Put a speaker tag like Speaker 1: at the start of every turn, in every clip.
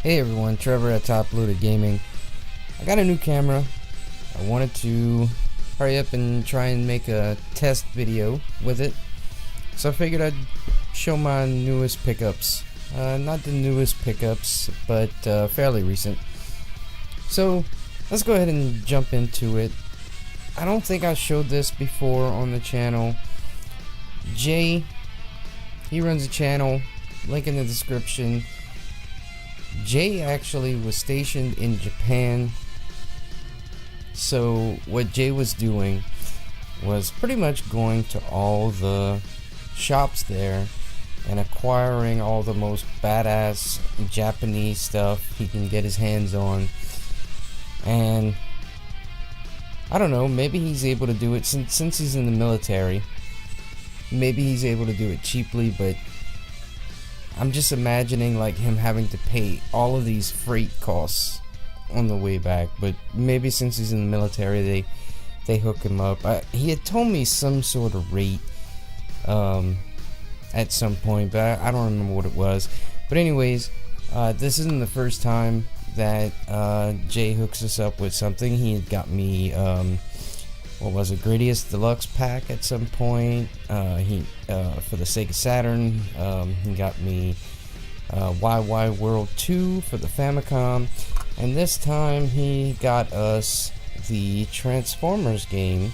Speaker 1: Hey everyone, Trevor at Toploaded Gaming. I got a new camera. I wanted to hurry up and try and make a test video with it. So I figured I'd show my newest pickups. Not the newest pickups, but fairly recent. So let's go ahead and jump into it. I don't think I showed this before on the channel. Jay, he runs a channel, link in the description. Jay actually was stationed in Japan, so what Jay was doing was pretty much going to all the shops there and acquiring all the most badass Japanese stuff he can get his hands on. And I don't know, maybe he's able to do it since he's in the military. Maybe he's able to do it cheaply, but I'm just imagining like him having to pay all of these freight costs on the way back. But maybe since he's in the military, they hook him up. He had told me some sort of rate at some point, but I don't remember what it was. But anyways, this isn't the first time that Jay hooks us up with something. He had got me what was it, Gradius Deluxe pack at some point. For the Sega Saturn, he got me YY World 2 for the Famicom, and this time he got us the Transformers game,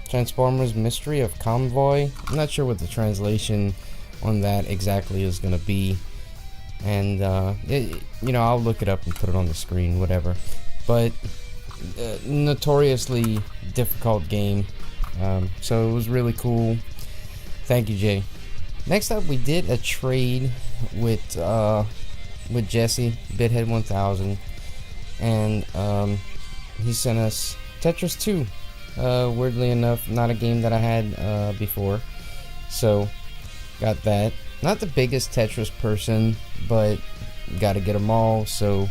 Speaker 1: Transformers Mystery of Convoy. I'm not sure what the translation on that exactly is going to be, and I'll look it up and put it on the screen, whatever. But notoriously difficult game, so it was really cool. Thank you, Jay. Next up, we did a trade with Jesse, Bithead 1000, and he sent us Tetris 2. Weirdly enough, not a game that I had before, so got that. Not the biggest Tetris person, but gotta get them all. So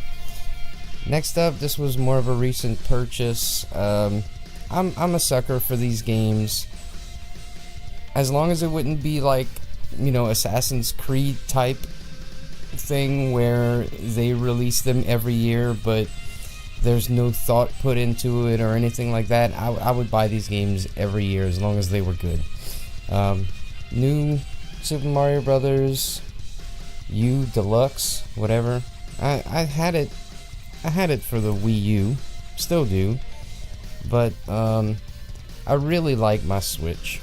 Speaker 1: next up, this was more of a recent purchase. I'm a sucker for these games, as long as it wouldn't be like, Assassin's Creed type thing where they release them every year but there's no thought put into it or anything like that. I would buy these games every year as long as they were good. New Super Mario Brothers U Deluxe, whatever. I had it for the Wii U, still do, but I really like my Switch.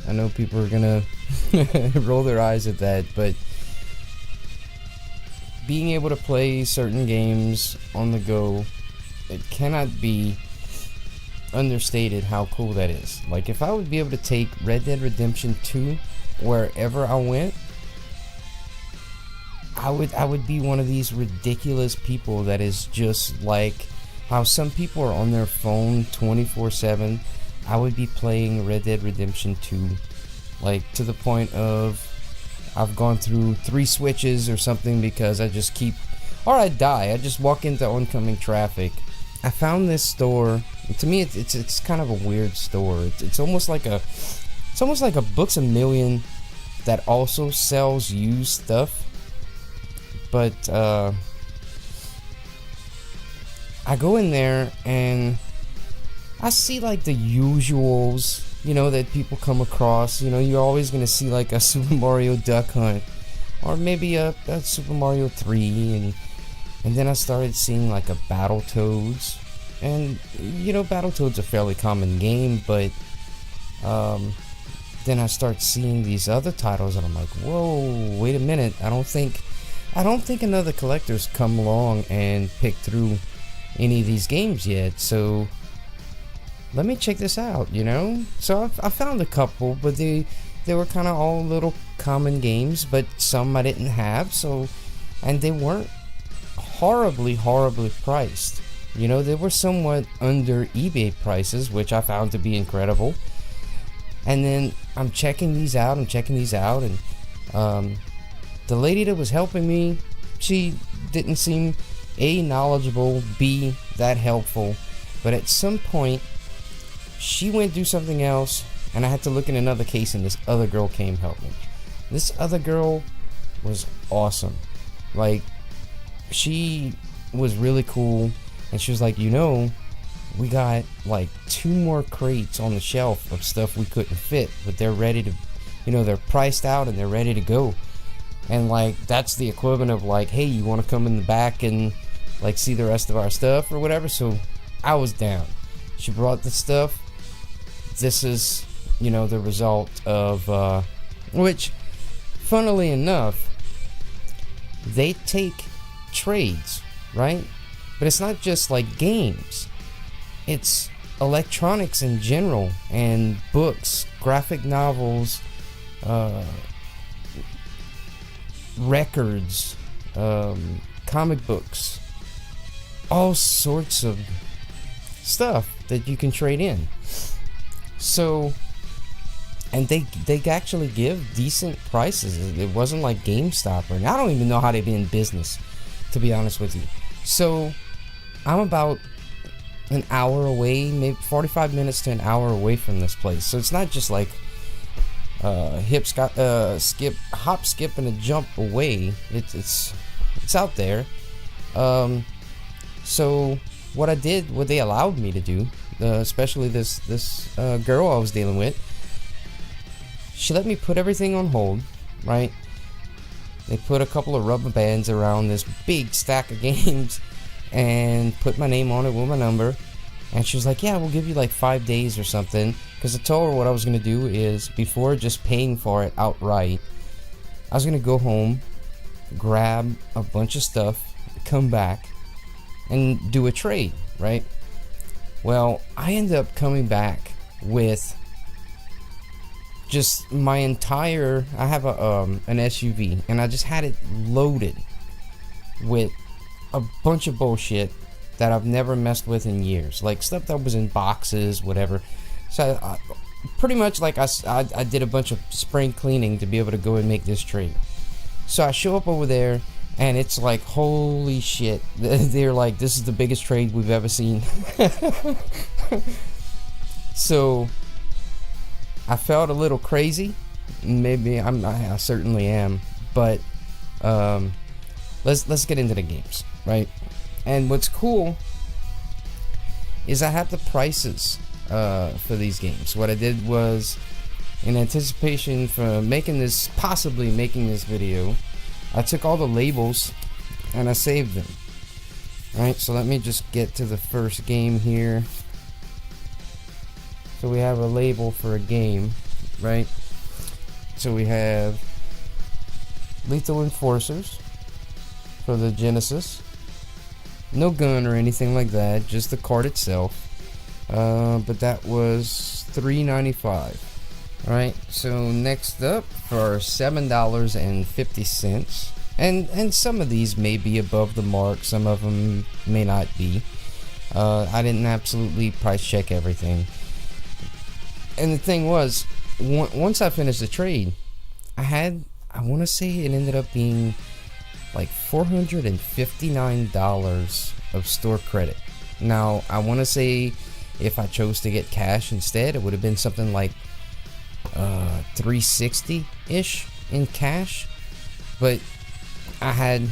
Speaker 1: I know people are gonna roll their eyes at that, but being able to play certain games on the go, it cannot be understated how cool that is. Like, if I would be able to take Red Dead Redemption 2 wherever I went, I would be one of these ridiculous people that is just like how some people are on their phone 24/7. I would be playing Red Dead Redemption 2, like to the point of I've gone through 3 switches or something because I just or I die. I just walk into oncoming traffic. I found this store. To me, it's kind of a weird store. It's almost like a Books A Million that also sells used stuff. But I go in there and I see like the usuals, that people come across. You're always gonna see like a Super Mario Duck Hunt, or maybe a Super Mario 3, and then I started seeing like a Battletoads, and Battletoads a fairly common game, but then I start seeing these other titles, and I'm like, whoa, wait a minute, I don't think another collector's come along and picked through any of these games yet, so let me check this out, So I found a couple, but they were kind of all little common games, but some I didn't have, and they weren't horribly priced. They were somewhat under eBay prices, which I found to be incredible. And then I'm checking these out, and the lady that was helping me, she didn't seem A, knowledgeable, B, that helpful, but at some point she went do something else, and I had to look in another case, and this other girl came help me. This other girl was awesome. Like, she was really cool, and she was like, we got like 2 more crates on the shelf of stuff we couldn't fit, but they're ready to, they're priced out and they're ready to go. And like, that's the equivalent of like, hey, you want to come in the back and like see the rest of our stuff or whatever. So I was down. She brought the stuff. This is, the result of, which, funnily enough, they take trades, right? But it's not just like games. It's electronics in general, and books, graphic novels, records, comic books, all sorts of stuff that you can trade in. So, and they actually give decent prices. It wasn't like GameStop, or I don't even know how they'd be in business, to be honest with you. So I'm about an hour away, maybe 45 minutes to an hour away from this place. So it's not just like hop, skip, and a jump away. It's out there. So what they allowed me to do, especially this girl I was dealing with, she let me put everything on hold, right? They put a couple of rubber bands around this big stack of games and put my name on it with my number. And she was like, yeah, we'll give you like 5 days or something. Because I told her what I was going to do is, before just paying for it outright, I was going to go home, grab a bunch of stuff, come back, and do a trade, right? Well, I ended up coming back with just my entire, I have an SUV, and I just had it loaded with a bunch of bullshit that I've never messed with in years, like stuff that was in boxes, whatever. So I pretty much like I did a bunch of spring cleaning to be able to go and make this trade. So I show up over there, and it's like, holy shit, they're like, this is the biggest trade we've ever seen. So I felt a little crazy. Maybe I certainly am, but let's get into the games, right? And what's cool is I have the prices for these games. What I did was, in anticipation for possibly making this video, I took all the labels and I saved them. Alright, so let me just get to the first game here. So we have a label for a game, right? So we have Lethal Enforcers for the Genesis. No gun or anything like that, just the card itself. But that was $3.95. Alright, so next up for $7.50. And some of these may be above the mark, some of them may not be. I didn't absolutely price check everything. And the thing was, once I finished the trade, I want to say it ended up being like $459 of store credit. Now, I want to say if I chose to get cash instead, it would have been something like $360-ish in cash. But I had,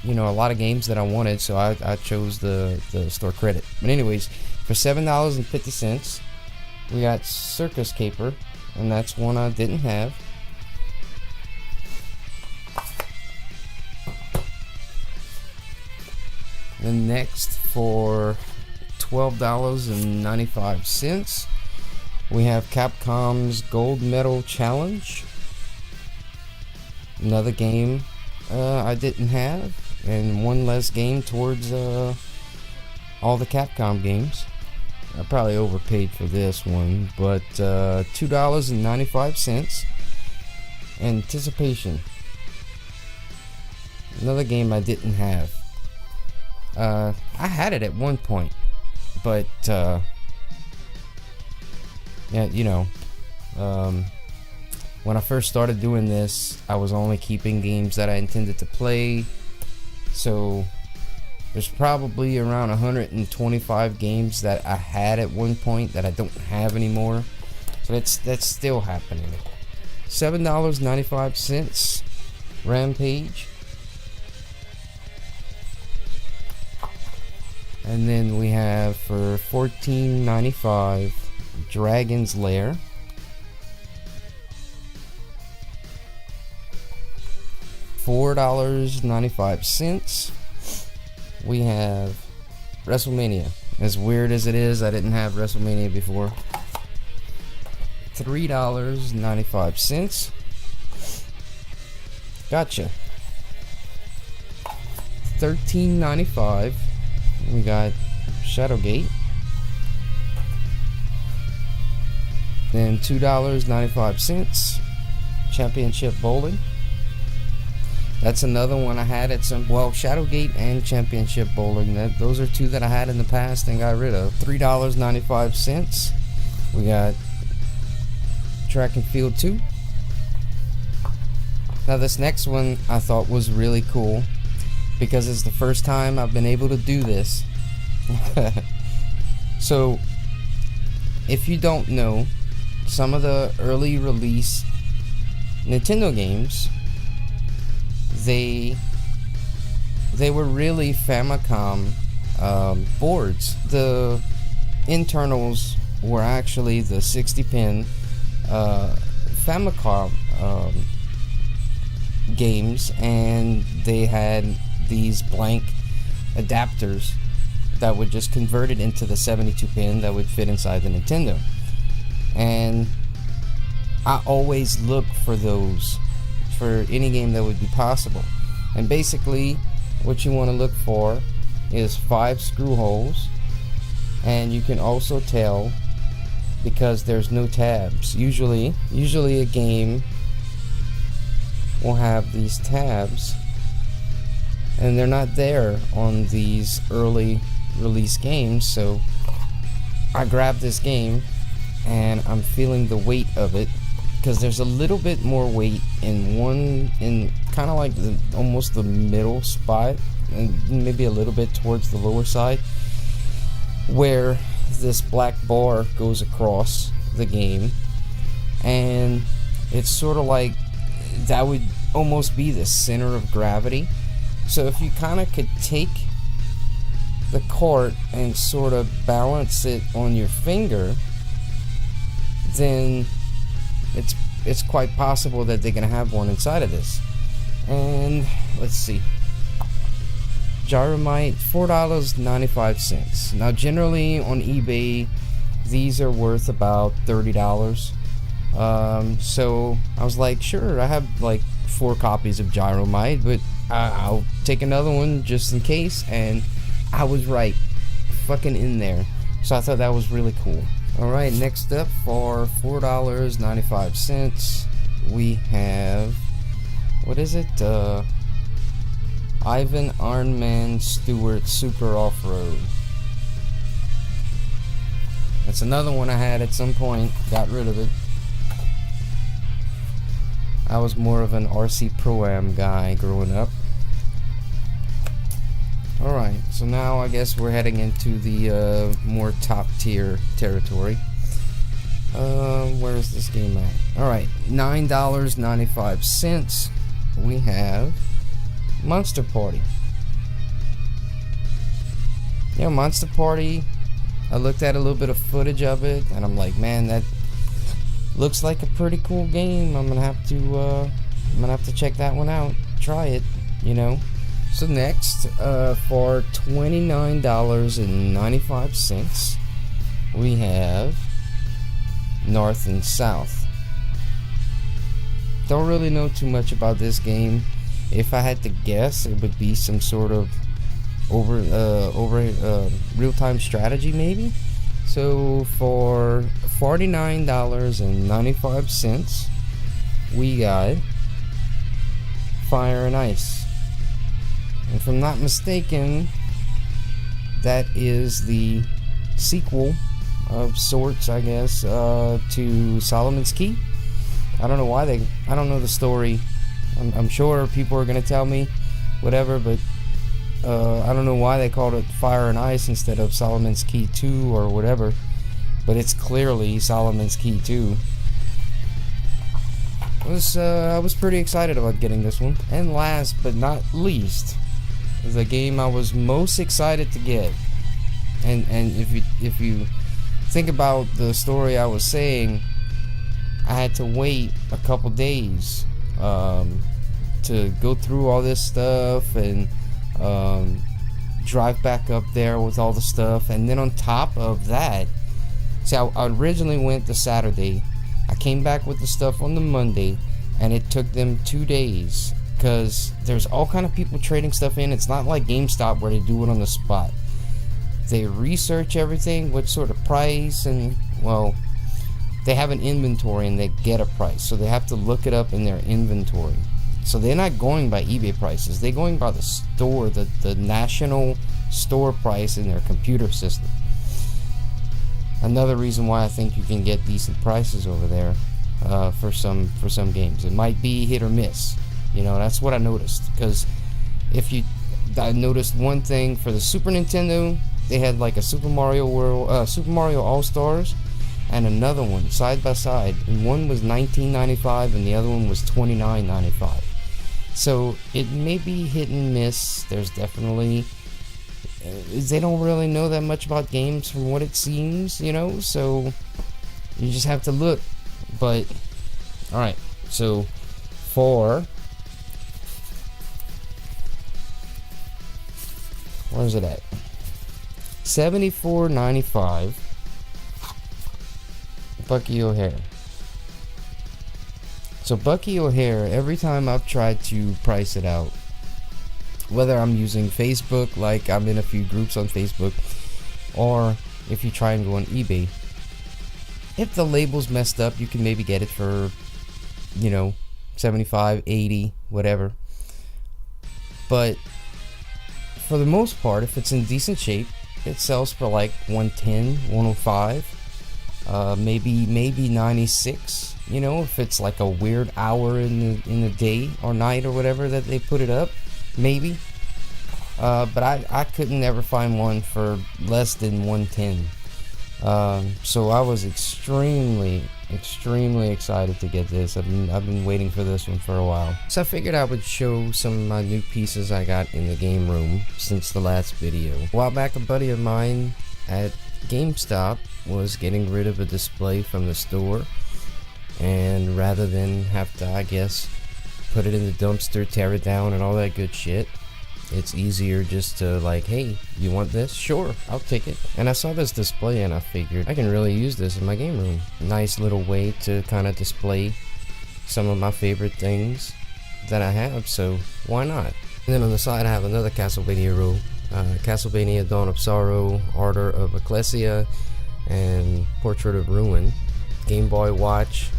Speaker 1: a lot of games that I wanted, so I chose the store credit. But anyways, for $7.50, we got Circus Caper, and that's one I didn't have. The next, for $12.95, we have Capcom's Gold Medal Challenge. Another game I didn't have, and one less game towards all the Capcom games. I probably overpaid for this one, but $2.95. Anticipation. Another game I didn't have. I had it at one point, but yeah, when I first started doing this, I was only keeping games that I intended to play. So there's probably around 125 games that I had at one point that I don't have anymore. So that's still happening. $7.95, Rampage. And then we have for $14.95 Dragon's Lair. $4.95 we have WrestleMania. As weird as it is, I didn't have WrestleMania before. $3.95. Gotcha. $13.95 we got Shadowgate. Then $2.95 Championship Bowling. That's another one I had at some, well, Shadowgate and Championship Bowling. Those are two that I had in the past and got rid of. $3.95 we got Track and Field 2. Now this next one I thought was really cool because it's the first time I've been able to do this. So if you don't know, some of the early release Nintendo games, they were really Famicom boards. The internals were actually the 60-pin Famicom games, and they had these blank adapters that would just convert it into the 72-pin that would fit inside the Nintendo. And I always look for those for any game that would be possible. And basically what you want to look for is 5 screw holes, and you can also tell because there's no tabs. Usually a game will have these tabs, and they're not there on these early release games. So I grabbed this game and I'm feeling the weight of it, because there's a little bit more weight in kind of like almost the middle spot, and maybe a little bit towards the lower side, where this black bar goes across the game, and it's sort of like that would almost be the center of gravity. So if you kind of could take the cart and sort of balance it on your finger, then it's quite possible that they're gonna have one inside of this. And let's see, Gyromite, $4.95. Now generally on eBay these are worth about $30. So I was like, sure, I have like 4 copies of Gyromite, but I'll take another one just in case. And I was right, fucking in there. So I thought that was really cool. Alright, next up for $4.95 we have, what is it? Ivan Ironman Stewart Super Off-Road. That's another one I had at some point, got rid of it. I was more of an RC Pro-Am guy growing up. Alright, so now I guess we're heading into the more top tier territory. Where's this game at? Alright, $9.95 we have Monster Party. Yeah, Monster Party, I looked at a little bit of footage of it and I'm like, man, that looks like a pretty cool game. I'm gonna have to check that one out, try it, you know. So next, for $29.95 we have North and South. Don't really know too much about this game. If I had to guess, it would be some sort of real-time strategy maybe. So for $49.95 we got Fire and Ice. And if I'm not mistaken, that is the sequel of sorts, I guess, to Solomon's Key. I don't know why I don't know the story. I'm sure people are gonna tell me whatever, but I don't know why they called it Fire and Ice instead of Solomon's Key 2 or whatever, but it's clearly Solomon's Key 2. I was pretty excited about getting this one. And last but not least, the game I was most excited to get And if you think about the story I was saying, I had to wait a couple days to go through all this stuff and drive back up there with all the stuff. And then on top of that, see, I originally went the Saturday. I came back with the stuff on the Monday, and it took them 2 days because there's all kind of people trading stuff in. It's not like GameStop where they do it on the spot. They research everything, what sort of price, and well, they have an inventory and they get a price, so they have to look it up in their inventory. So they're not going by eBay prices, they're going by the store, the national store price in their computer system. Another reason why I think you can get decent prices over there for some games. It might be hit or miss. You know, that's what I noticed. Because I noticed one thing for the Super Nintendo, they had like a Super Mario World, Super Mario All Stars, and another one side by side, and one was $19.95 and the other one was $29.95. So it may be hit and miss. There's definitely, they don't really know that much about games from what it seems, you know, so you just have to look. But alright, so for, where's it at? $74.95, Bucky O'Hare. So Bucky O'Hare, every time I've tried to price it out, whether I'm using Facebook, like I'm in a few groups on Facebook, or if you try and go on eBay, if the label's messed up, you can maybe get it for, you know, 75, 80, whatever. But for the most part, if it's in decent shape, it sells for like 110, 105, maybe 96. You know, if it's like a weird hour in the day or night or whatever that they put it up, maybe. But I couldn't ever find one for less than 110. So I was extremely excited to get this. I've been waiting for this one for a while. So I figured I would show some of my new pieces I got in the game room since the last video. A while back, a buddy of mine at GameStop was getting rid of a display from the store, and rather than have to, I guess, put it in the dumpster, tear it down and all that good shit, it's easier just to like, hey, you want this? Sure, I'll take it. And I saw this display and I figured I can really use this in my game room. Nice little way to kind of display some of my favorite things that I have, so why not? And then on the side I have another Castlevania row. Castlevania Dawn of Sorrow, Order of Ecclesia, and Portrait of Ruin. Game Boy Watch,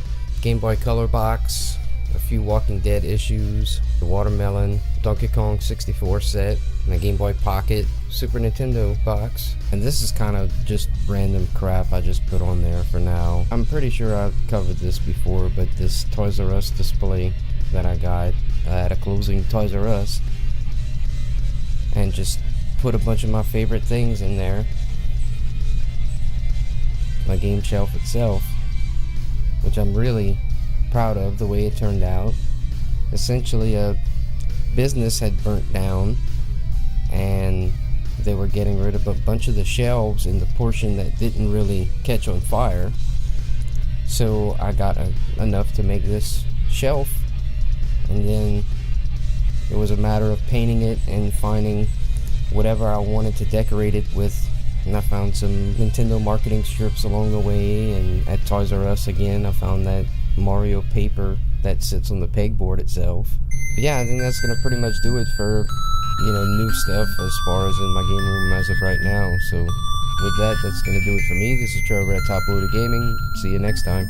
Speaker 1: Game Boy Color box, a few Walking Dead issues, the Watermelon, Donkey Kong 64 set, and a Game Boy Pocket, Super Nintendo box. And this is kind of just random crap I just put on there for now. I'm pretty sure I've covered this before, but this Toys R Us display that I got at a closing Toys R Us, and just put a bunch of my favorite things in there. My game shelf itself, which I'm really proud of the way it turned out. Essentially, a business had burnt down and they were getting rid of a bunch of the shelves in the portion that didn't really catch on fire. So I got enough to make this shelf, and then it was a matter of painting it and finding whatever I wanted to decorate it with. And I found some Nintendo marketing strips along the way, and at Toys R Us again I found that Mario paper that sits on the pegboard itself. But yeah, I think that's gonna pretty much do it for, you know, new stuff as far as in my game room as of right now. So with that, that's gonna do it for me. This is Trevor at Toploaded Gaming. See you next time.